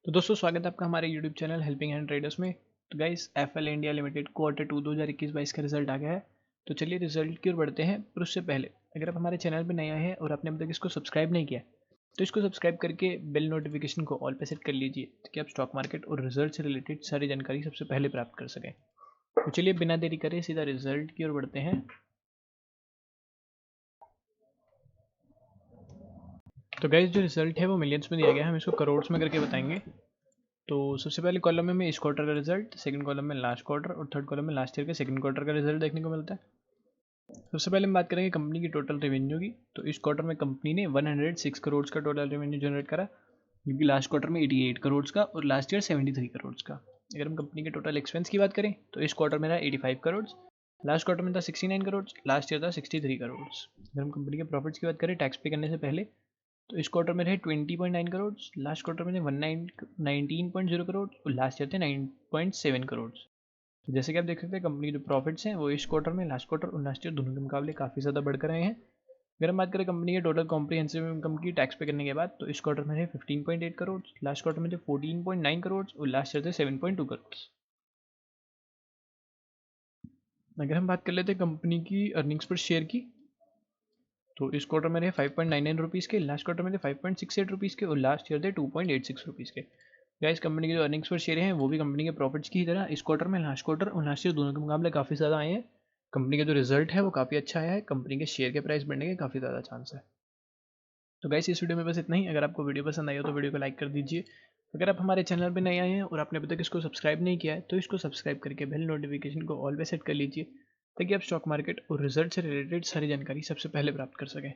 तो दोस्तों स्वागत है आपका हमारे YouTube channel helping hand traders में। तो guys FL India limited quarter 2 2021-22 का रिजल्ट आ गया है। तो चलिए रिजल्ट की ओर बढ़ते हैं, पर उससे पहले अगर आप हमारे चैनल पर नया है और आपने अभी तक इसको सब्सक्राइब नहीं किया तो इसको सब्सक्राइब करके बेल नोटिफिकेशन को ऑल पे सेट कर लीजिए ताकि आप स्टॉक मार्केट और रिजल्ट से रिलेटेड सारी जानकारी सबसे पहले प्राप्त कर सकें। तो चलिए बिना देरी करे सीधा रिजल्ट की ओर बढ़ते हैं। तो गाइस जो रिजल्ट है वो मिलियंस में दिया गया है, हम इसको करोड़्स में करके बताएंगे। तो सबसे पहले कॉलम में हमें इस क्वार्टर का रिजल्ट, सेकंड कॉलम में लास्ट क्वार्टर और थर्ड कॉलम में लास्ट ईयर के सेकंड क्वार्टर का रिजल्ट देखने को मिलता है। सबसे पहले हम बात करेंगे कंपनी की टोटल रेवेन्यू की। तो इस क्वार्टर में कंपनी ने 106 करोड़ का टोटल रेवेन्यू जनरेट करा, जबकि लास्ट क्वार्टर में 88 करोड़ का और लास्ट ईयर 73 करोड़ का। अगर हम कंपनी के टोटल एक्सपेंस की बात करें तो इस क्वार्टर में था 85 करोड़, लास्ट क्वार्टर में था 69 करोड़, लास्ट ईयर था 63 करोड़। अगर हम कंपनी के प्रॉफिट्स की बात करें टैक्स पे करने से पहले तो इस क्वार्टर में रहे 20.9 करोड़, लास्ट क्वार्टर में थे 19.0 करोड़ और लास्ट ईयर थे 9.7 करोड़। तो जैसे कि आप देख सकते हैं कंपनी के जो प्रॉफिट्स हैं वो इस क्वार्टर में लास्ट क्वार्टर और लास्ट ईयर दोनों के मुकाबले काफ़ी ज़्यादा बढ़कर आए हैं। अगर हम बात करें कंपनी के टोटल कॉम्प्रिहेंसिव इनकम की टैक्स पे करने के बाद तो इस क्वार्टर में थे 15.8 करोड़, लास्ट क्वार्टर में थे 14.9 करोड़ और लास्ट ईयर थे 7.2 करोड़। अगर हम बात कर लेते हैं कंपनी की अर्निंग्स पर शेयर की तो इस क्वार्टर में रहे 5.99 रुपीज़ के, लास्ट क्वार्टर में थे 5.68 रुपीज़ के और लास्ट ईयर थे 2.86 रुपीज़ के। गाइस कंपनी के जो अर्निंग्स पर शेयर हैं वो भी कंपनी के प्रॉफिट्स की ही तरह इस क्वार्टर में लास्ट क्वार्टर और लास्ट ईयर दोनों के मुकाबले काफ़ी ज़्यादा आए हैं। कंपनी का जो रिजल्ट है वो काफ़ी अच्छा आया है, कंपनी के शेयर के प्राइस बढ़ने के काफ़ी ज़्यादा चांस है। तो गाइस इस वीडियो में बस इतना ही। अगर आपको वीडियो पसंद आई हो तो वीडियो को लाइक कर दीजिए। अगर आप हमारे चैनल पर नए आए हैं और आपने अभी तक इसको सब्सक्राइब नहीं किया है तो इसको सब्सक्राइब करके बेल नोटिफिकेशन को ऑल पे सेट कर लीजिए ताकि आप स्टॉक मार्केट और रिजल्ट से रिलेटेड सारी जानकारी सबसे पहले प्राप्त कर सकें।